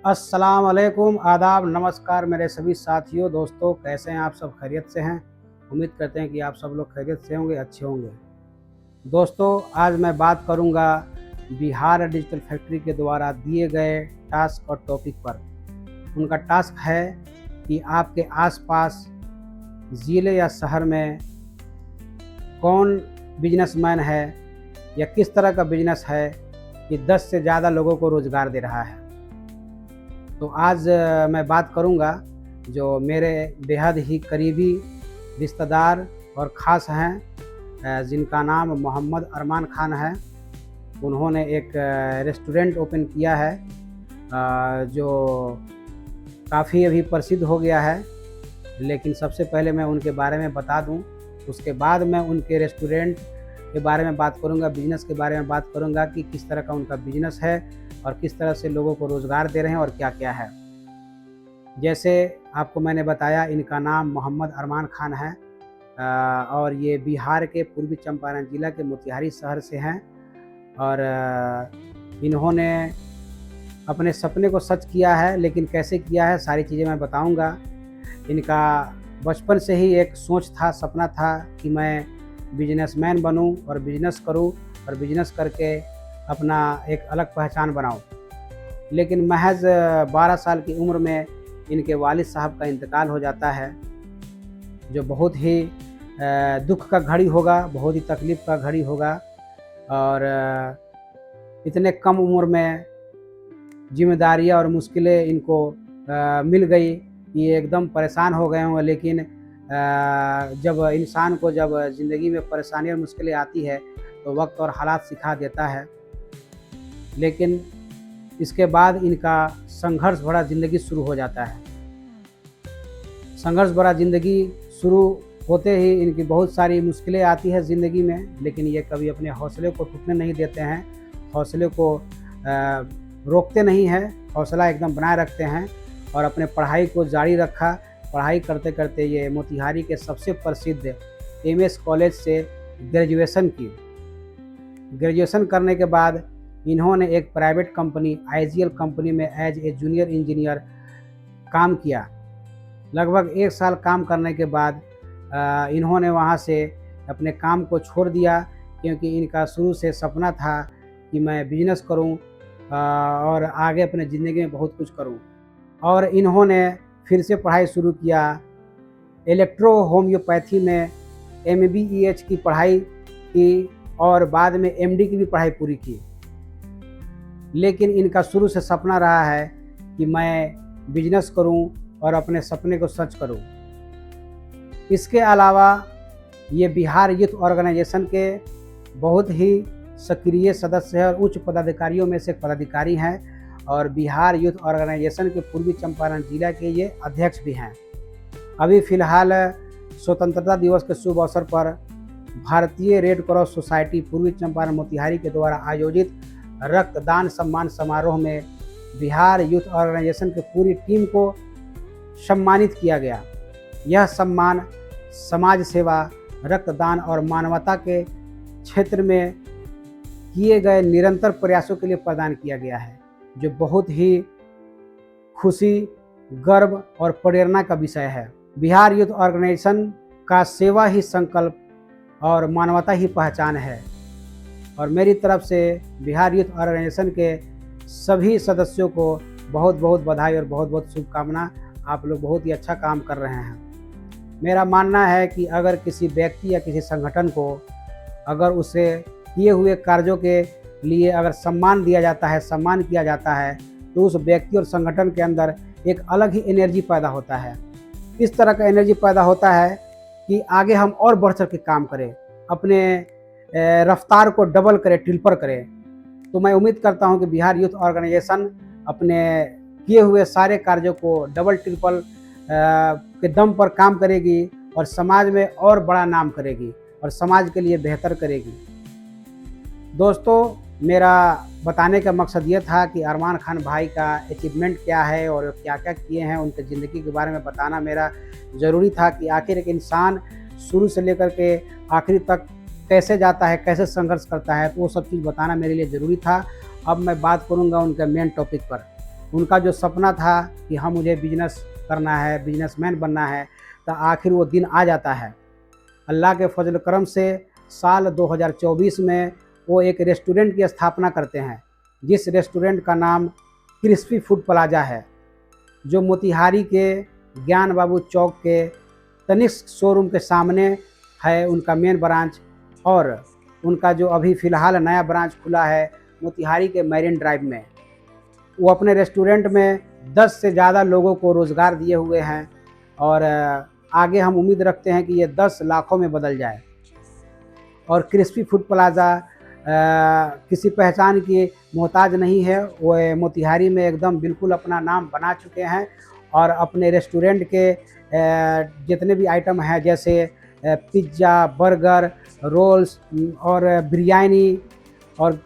अस्सलाम वालेकुम, आदाब, नमस्कार मेरे सभी साथियों, दोस्तों, कैसे हैं आप सब? खैरियत से हैं? उम्मीद करते हैं कि आप सब लोग खैरियत से होंगे, अच्छे होंगे। दोस्तों, आज मैं बात करूंगा बिहार डिजिटल फैक्ट्री के द्वारा दिए गए टास्क और टॉपिक पर। उनका टास्क है कि आपके आसपास ज़िले या शहर में कौन बिजनेसमैन है या किस तरह का बिजनेस है कि 10 से ज़्यादा लोगों को रोज़गार दे रहा है। तो आज मैं बात करूंगा जो मेरे बेहद ही करीबी रिश्तेदार और ख़ास हैं, जिनका नाम मोहम्मद अरमान खान है। उन्होंने एक रेस्टोरेंट ओपन किया है जो काफ़ी अभी प्रसिद्ध हो गया है। लेकिन सबसे पहले मैं उनके बारे में बता दूं, उसके बाद मैं उनके रेस्टोरेंट के बारे में बात करूंगा, बिजनेस के बारे में बात करूंगा कि किस तरह का उनका बिजनेस है और किस तरह से लोगों को रोज़गार दे रहे हैं और क्या क्या है। जैसे आपको मैंने बताया, इनका नाम मोहम्मद अरमान खान है और ये बिहार के पूर्वी चंपारण जिला के मोतिहारी शहर से हैं। और इन्होंने अपने सपने को सच किया है, लेकिन कैसे किया है सारी चीज़ें मैं बताऊंगा। इनका बचपन से ही एक सोच था, सपना था कि मैं बिजनेसमैन बनूं और बिजनेस करूं और बिजनेस करके अपना एक अलग पहचान बनाऊं। लेकिन महज 12 साल की उम्र में इनके वालिद साहब का इंतकाल हो जाता है, जो बहुत ही दुख का घड़ी होगा, बहुत ही तकलीफ़ का घड़ी होगा। और इतने कम उम्र में जिम्मेदारियां और मुश्किलें इनको मिल गई, ये एकदम परेशान हो गए होंगे। लेकिन जब इंसान को जब ज़िंदगी में परेशानी और मुश्किलें आती है तो वक्त और हालात सिखा देता है। लेकिन इसके बाद इनका संघर्ष भरा ज़िंदगी शुरू हो जाता है। संघर्ष भरा ज़िंदगी शुरू होते ही इनकी बहुत सारी मुश्किलें आती है ज़िंदगी में, लेकिन ये कभी अपने हौसले को टूटने नहीं देते हैं, हौसले को रोकते नहीं हैं, हौसला एकदम बनाए रखते हैं और अपने पढ़ाई को जारी रखा। पढ़ाई करते करते ये मोतिहारी के सबसे प्रसिद्ध एमएस कॉलेज से ग्रेजुएशन की। ग्रेजुएशन करने के बाद इन्होंने एक प्राइवेट कंपनी आईजीएल कंपनी में एज ए जूनियर इंजीनियर काम किया। लगभग 1 साल काम करने के बाद इन्होंने वहां से अपने काम को छोड़ दिया, क्योंकि इनका शुरू से सपना था कि मैं बिजनेस करूं और आगे अपने ज़िंदगी में बहुत कुछ करूं। और इन्होंने फिर से पढ़ाई शुरू किया, इलेक्ट्रो होम्योपैथी में MBEH की पढ़ाई की और बाद में MD की भी पढ़ाई पूरी की। लेकिन इनका शुरू से सपना रहा है कि मैं बिजनेस करूं और अपने सपने को सच करूं। इसके अलावा ये बिहार यूथ ऑर्गेनाइजेशन के बहुत ही सक्रिय सदस्य हैं और उच्च पदाधिकारियों में से एक पदाधिकारी हैं और बिहार यूथ ऑर्गेनाइजेशन के पूर्वी चंपारण जिला के ये अध्यक्ष भी हैं। अभी फ़िलहाल स्वतंत्रता दिवस के शुभ अवसर पर भारतीय रेड क्रॉस सोसाइटी पूर्वी चंपारण मोतिहारी के द्वारा आयोजित रक्तदान सम्मान समारोह में बिहार यूथ ऑर्गेनाइजेशन की पूरी टीम को सम्मानित किया गया। यह सम्मान समाज सेवा, रक्तदान और मानवता के क्षेत्र में किए गए निरंतर प्रयासों के लिए प्रदान किया गया है, जो बहुत ही खुशी, गर्व और प्रेरणा का विषय है। बिहार यूथ ऑर्गेनाइजेशन का सेवा ही संकल्प और मानवता ही पहचान है। और मेरी तरफ से बिहार यूथ ऑर्गेनाइजेशन के सभी सदस्यों को बहुत बहुत बधाई और बहुत बहुत शुभकामना। आप लोग बहुत ही अच्छा काम कर रहे हैं। मेरा मानना है कि अगर किसी व्यक्ति या किसी संगठन को अगर उसे किए हुए कार्यों के लिए अगर सम्मान दिया जाता है, सम्मान किया जाता है, तो उस व्यक्ति और संगठन के अंदर एक अलग ही एनर्जी पैदा होता है। इस तरह का एनर्जी पैदा होता है कि आगे हम और बढ़ चढ़ के काम करें, अपने रफ्तार को डबल करें, ट्रिपल करें। तो मैं उम्मीद करता हूं कि बिहार यूथ ऑर्गेनाइजेशन अपने किए हुए सारे कार्यों को डबल ट्रिपल के दम पर काम करेगी और समाज में और बड़ा नाम करेगी और समाज के लिए बेहतर करेगी। दोस्तों, मेरा बताने का मकसद ये था कि अरमान खान भाई का अचीवमेंट क्या है और क्या क्या किए हैं, उनके ज़िंदगी के बारे में बताना मेरा ज़रूरी था कि आखिर एक इंसान शुरू से लेकर के आखिरी तक कैसे जाता है, कैसे संघर्ष करता है, तो वो सब चीज़ बताना मेरे लिए ज़रूरी था। अब मैं बात करूंगा उनके मेन टॉपिक पर। उनका जो सपना था कि हाँ मुझे बिजनेस करना है, बिजनेसमैन बनना है, तो आखिर वो दिन आ जाता है। अल्लाह के फजल करम से साल 2024 में वो एक रेस्टोरेंट की स्थापना करते हैं, जिस रेस्टोरेंट का नाम क्रिस्पी फूड प्लाजा है, जो मोतिहारी के ज्ञान बाबू चौक के तनिष्क शोरूम के सामने है उनका मेन ब्रांच। और उनका जो अभी फ़िलहाल नया ब्रांच खुला है मोतिहारी के मैरिन ड्राइव में, वो अपने रेस्टोरेंट में 10 से ज़्यादा लोगों को रोज़गार दिए हुए हैं। और आगे हम उम्मीद रखते हैं कि ये 10 लाखों में बदल जाए। और क्रिस्पी फूड प्लाज़ा किसी पहचान की मोहताज नहीं है, वो मोतिहारी में एकदम बिल्कुल अपना नाम बना चुके हैं। और अपने रेस्टोरेंट के जितने भी आइटम हैं, जैसे पिज़्ज़ा, बर्गर, रोल्स और बिरयानी और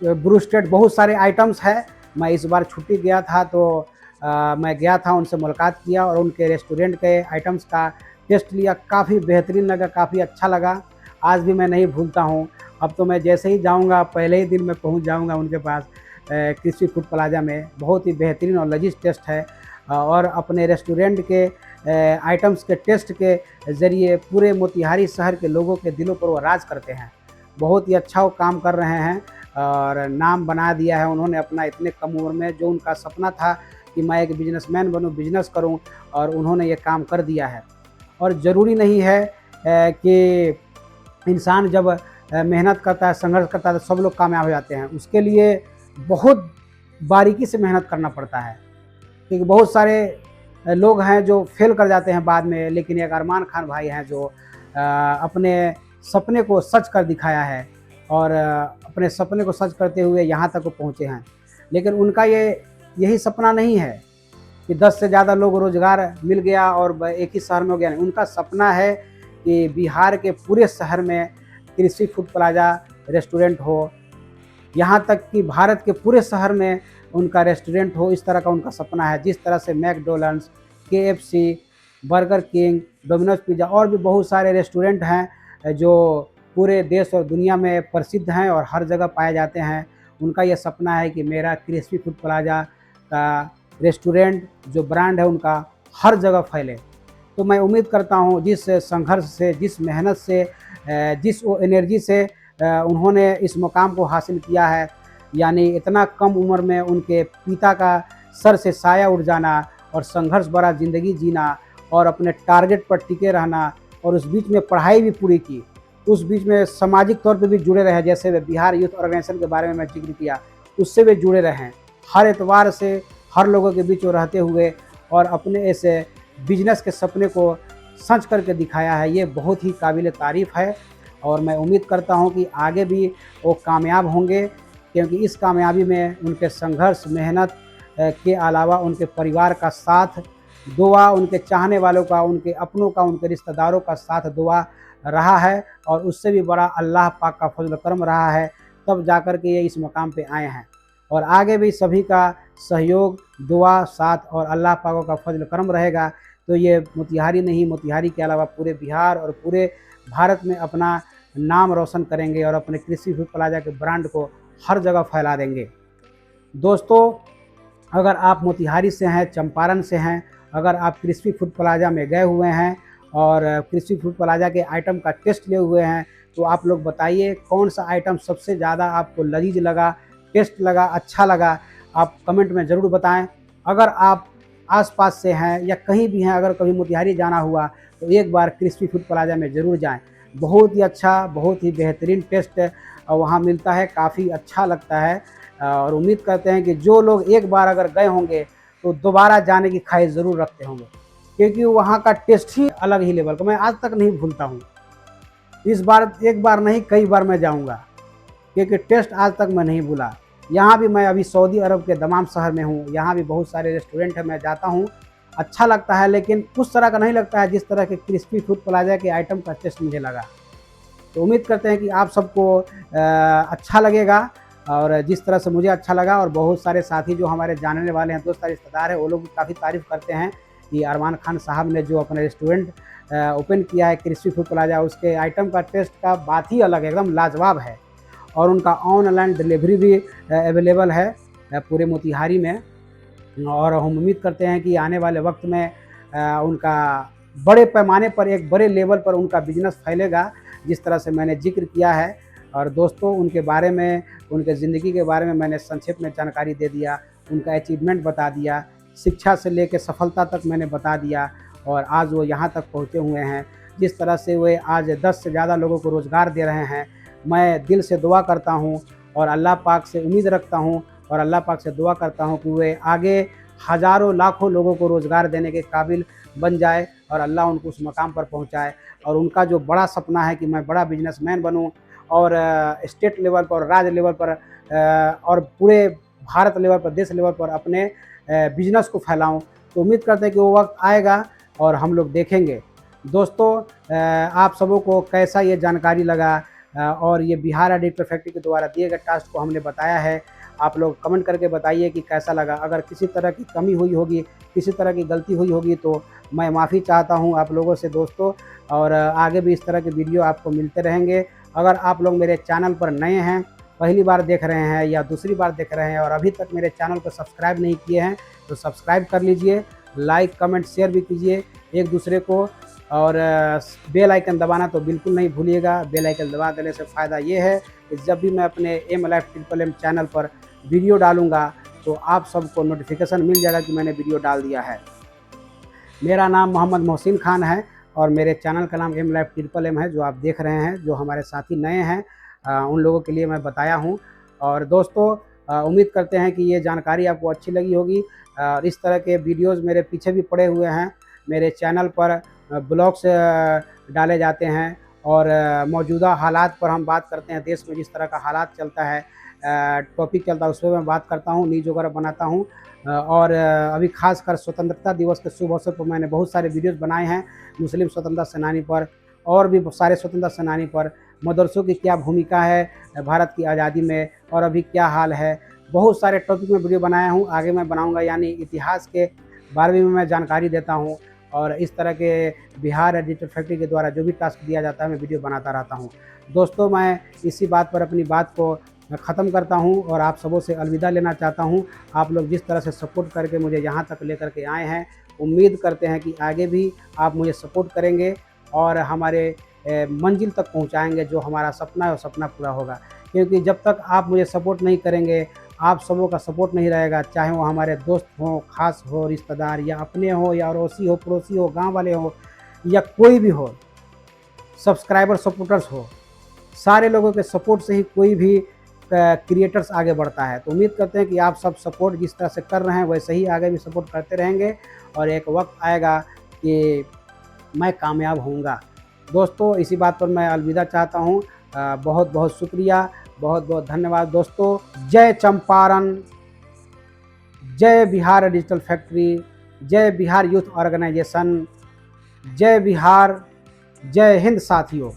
ब्रूस्टेड, बहुत सारे आइटम्स हैं। मैं इस बार छुट्टी गया था तो मैं गया था, उनसे मुलाकात किया और उनके रेस्टोरेंट के आइटम्स का टेस्ट लिया। काफ़ी बेहतरीन लगा, काफ़ी अच्छा लगा। आज भी मैं नहीं भूलता हूँ। अब तो मैं जैसे ही जाऊँगा पहले ही दिन में पहुँच जाऊँगा उनके पास क्रिस्पी फूड प्लाजा में। बहुत ही बेहतरीन और लजीज टेस्ट है और अपने रेस्टोरेंट के आइटम्स के टेस्ट के ज़रिए पूरे मोतिहारी शहर के लोगों के दिलों पर वो राज करते हैं। बहुत ही अच्छा वो काम कर रहे हैं और नाम बना दिया है उन्होंने अपना इतने कम उम्र में। जो उनका सपना था कि मैं एक बिजनेसमैन बनूं, बिजनेस करूं, और उन्होंने ये काम कर दिया है। और ज़रूरी नहीं है कि इंसान जब मेहनत करता है, संघर्ष करता है तो सब लोग कामयाब हो जाते हैं। उसके लिए बहुत बारीकी से मेहनत करना पड़ता है, क्योंकि बहुत सारे लोग हैं जो फेल कर जाते हैं बाद में। लेकिन एक अरमान खान भाई हैं जो अपने सपने को सच कर दिखाया है और अपने सपने को सच करते हुए यहाँ तक वो पहुँचे हैं। लेकिन उनका यही सपना नहीं है कि 10 से ज़्यादा लोग रोज़गार मिल गया और एक ही शहर में हो गया। नहीं, उनका सपना है कि बिहार के पूरे शहर में क्रिस्पी फूड प्लाजा रेस्टोरेंट हो, यहाँ तक कि भारत के पूरे शहर में उनका रेस्टोरेंट हो। इस तरह का उनका सपना है। जिस तरह से McDonald's, KFC, burger king, Domino's pizza और भी बहुत सारे रेस्टोरेंट हैं जो पूरे देश और दुनिया में प्रसिद्ध हैं और हर जगह पाए जाते हैं। उनका ये सपना है कि मेरा क्रिस्पी फूड प्लाजा का रेस्टोरेंट जो ब्रांड है उनका हर जगह फैले। तो मैं उम्मीद करता हूँ जिस संघर्ष से, जिस मेहनत से, जिस वो एनर्जी से उन्होंने इस मुकाम को हासिल किया है, यानी इतना कम उम्र में उनके पिता का सर से साया उड़ जाना और संघर्ष भरा ज़िंदगी जीना और अपने टारगेट पर टिके रहना, और उस बीच में पढ़ाई भी पूरी की, उस बीच में सामाजिक तौर पे भी जुड़े रहे। जैसे वे बिहार यूथ ऑर्गेनाइजेशन के बारे में मैं जिक्र किया, उससे भी जुड़े रहें। हर एतवार से हर लोगों के बीच वो रहते हुए और अपने ऐसे बिजनेस के सपने को सच करके दिखाया है। ये बहुत ही काबिल तारीफ़ है और मैं उम्मीद करता हूँ कि आगे भी वो कामयाब होंगे, क्योंकि इस कामयाबी में उनके संघर्ष, मेहनत के अलावा उनके परिवार का साथ, दुआ, उनके चाहने वालों का, उनके अपनों का, उनके रिश्तेदारों का साथ दुआ रहा है और उससे भी बड़ा अल्लाह पाक का फजल करम रहा है, तब जाकर के ये इस मुकाम पे आए हैं। और आगे भी सभी का सहयोग, दुआ, साथ और अल्लाह पाक का फजल करम रहेगा तो ये मोतिहारी नहीं, मोतिहारी के अलावा पूरे बिहार और पूरे भारत में अपना नाम रोशन करेंगे और अपने क्रिस्पी फूड प्लाजा के ब्रांड को हर जगह फैला देंगे। दोस्तों, अगर आप मोतिहारी से हैं, चंपारण से हैं, अगर आप क्रिस्पी फूड प्लाजा में गए हुए हैं और क्रिस्पी फूड प्लाजा के आइटम का टेस्ट लिए हुए हैं, तो आप लोग बताइए कौन सा आइटम सबसे ज़्यादा आपको लजीज लगा, टेस्ट लगा, अच्छा लगा। आप कमेंट में ज़रूर बताएं। अगर आप आसपास से हैं या कहीं भी हैं, अगर कभी मोतिहारी जाना हुआ तो एक बार क्रिस्पी फूड प्लाजा में ज़रूर जाएं। बहुत ही अच्छा, बहुत ही बेहतरीन टेस्ट वहाँ मिलता है, काफ़ी अच्छा लगता है। और उम्मीद करते हैं कि जो लोग एक बार अगर गए होंगे तो दोबारा जाने की ख्वाहिश ज़रूर रखते होंगे, क्योंकि वहाँ का टेस्ट ही अलग ही लेवल का, मैं आज तक नहीं भूलता हूँ। इस बार एक बार नहीं, कई बार मैं जाऊँगा, क्योंकि टेस्ट आज तक मैं नहीं भूला। यहाँ भी मैं अभी सऊदी अरब के दमाम शहर में हूँ, यहाँ भी बहुत सारे रेस्टोरेंट हैं, मैं जाता हूँ, अच्छा लगता है, लेकिन उस तरह का नहीं लगता है जिस तरह के क्रिस्पी फूड प्लाजा के आइटम का टेस्ट मुझे लगा। तो उम्मीद करते हैं कि आप सबको अच्छा लगेगा और जिस तरह से मुझे अच्छा लगा। और बहुत सारे साथी जो हमारे जानने वाले हैं, दोस्त, रिश्तेदार हैं, वो लोग भी काफ़ी तारीफ़ करते हैं कि अरमान खान साहब ने जो अपना रेस्टोरेंट ओपन किया है क्रिस्पी फूड प्लाजा, उसके आइटम का टेस्ट का बात ही अलग है, एकदम लाजवाब है। और उनका ऑनलाइन डिलीवरी भी अवेलेबल है पूरे मोतिहारी में। और हम उम्मीद करते हैं कि आने वाले वक्त में उनका बड़े पैमाने पर, एक बड़े लेवल पर उनका बिजनेस फैलेगा, जिस तरह से मैंने जिक्र किया है। और दोस्तों, उनके बारे में, उनके ज़िंदगी के बारे में मैंने संक्षेप में जानकारी दे दिया, उनका अचीवमेंट बता दिया, शिक्षा से लेकर सफलता तक मैंने बता दिया, और आज वो यहाँ तक पहुँचे हुए हैं। जिस तरह से वे आज 10 से ज़्यादा लोगों को रोज़गार दे रहे हैं, मैं दिल से दुआ करता हूँ और अल्लाह पाक से उम्मीद रखता हूँ और अल्लाह पाक से दुआ करता हूँ कि वे आगे हज़ारों लाखों लोगों को रोज़गार देने के काबिल बन जाए और अल्लाह उनको उस मकाम पर पहुँचाए। और उनका जो बड़ा सपना है कि मैं बड़ा बिजनेसमैन बनूँ और स्टेट लेवल पर, राज्य लेवल पर और पूरे भारत लेवल पर, देश लेवल पर अपने बिजनेस को फैलाऊँ। तो उम्मीद करते हैं कि वो वक्त आएगा और हम लोग देखेंगे। दोस्तों, आप सबों को कैसा ये जानकारी लगा और ये बिहार एडिटर फैक्ट्री के द्वारा दिए गए टास्क को हमने बताया है, आप लोग कमेंट करके बताइए कि कैसा लगा। अगर किसी तरह की कमी हुई होगी, किसी तरह की गलती हुई होगी तो मैं माफ़ी चाहता हूँ आप लोगों से दोस्तों, और आगे भी इस तरह के वीडियो आपको मिलते रहेंगे। अगर आप लोग मेरे चैनल पर नए हैं, पहली बार देख रहे हैं या दूसरी बार देख रहे हैं और अभी तक मेरे चैनल को सब्सक्राइब नहीं किए हैं तो सब्सक्राइब कर लीजिए, लाइक, कमेंट, शेयर भी कीजिए एक दूसरे को, और बेल आइकन दबाना तो बिल्कुल नहीं भूलिएगा। बेल आइकन दबा देने से फ़ायदा ये है कि जब भी मैं अपने M life triple M channel पर वीडियो डालूँगा तो आप सबको नोटिफिकेशन मिल जाएगा कि मैंने वीडियो डाल दिया है। मेरा नाम मोहम्मद मोहसिन खान है और मेरे चैनल का नाम एम लाइफ ट्रिपल एम है, जो आप देख रहे हैं। जो हमारे साथी नए हैं उन लोगों के लिए मैं बताया हूँ। और दोस्तों, उम्मीद करते हैं कि ये जानकारी आपको अच्छी लगी होगी। और इस तरह के वीडियोज़ मेरे पीछे भी पड़े हुए हैं। मेरे चैनल पर ब्लॉग्स डाले जाते हैं और मौजूदा हालात पर हम बात करते हैं। देश में जिस तरह का हालात चलता है, टॉपिक चलता है, उस पर मैं बात करता हूँ, न्यूज़ वगैरह बनाता हूँ। और अभी खासकर स्वतंत्रता दिवस के शुभ अवसर पर मैंने बहुत सारे वीडियोज़ बनाए हैं, मुस्लिम स्वतंत्रता सेनानी पर और भी सारे स्वतंत्रता सेनानी पर। मदरसों की क्या भूमिका है भारत की आज़ादी में और अभी क्या हाल है, बहुत सारे टॉपिक में वीडियो बनाया हूँ, आगे मैं बनाऊँगा। यानी इतिहास के बारे में मैं जानकारी देता हूँ और इस तरह के बिहार एडिटर फैक्ट्री के द्वारा जो भी टास्क दिया जाता है मैं वीडियो बनाता रहता हूँ। दोस्तों, मैं इसी बात पर अपनी बात को ख़त्म करता हूँ और आप सबों से अलविदा लेना चाहता हूँ। आप लोग जिस तरह से सपोर्ट करके मुझे यहाँ तक लेकर के आए हैं, उम्मीद करते हैं कि आगे भी आप मुझे सपोर्ट करेंगे और हमारे मंजिल तक पहुँचाएँगे। जो हमारा सपना है वो सपना पूरा होगा, क्योंकि जब तक आप मुझे सपोर्ट नहीं करेंगे, आप सबों का सपोर्ट नहीं रहेगा, चाहे वो हमारे दोस्त हों, ख़ास हो, रिश्तेदार या अपने हो या अड़ोसी हो, पड़ोसी हो, गाँव वाले हो या कोई भी हो, सब्सक्राइबर, सपोर्टर्स हो, सारे लोगों के सपोर्ट से ही कोई भी क्रिएटर्स आगे बढ़ता है। तो उम्मीद करते हैं कि आप सब सपोर्ट जिस तरह से कर रहे हैं वैसे ही आगे भी सपोर्ट करते रहेंगे और एक वक्त आएगा कि मैं कामयाब होऊंगा। दोस्तों, इसी बात पर मैं अलविदा चाहता हूँ। बहुत बहुत शुक्रिया, बहुत बहुत धन्यवाद दोस्तों। जय चंपारण, जय बिहार डिजिटल फैक्ट्री, जय बिहार यूथ ऑर्गेनाइजेशन, जय बिहार, जय हिंद साथियों।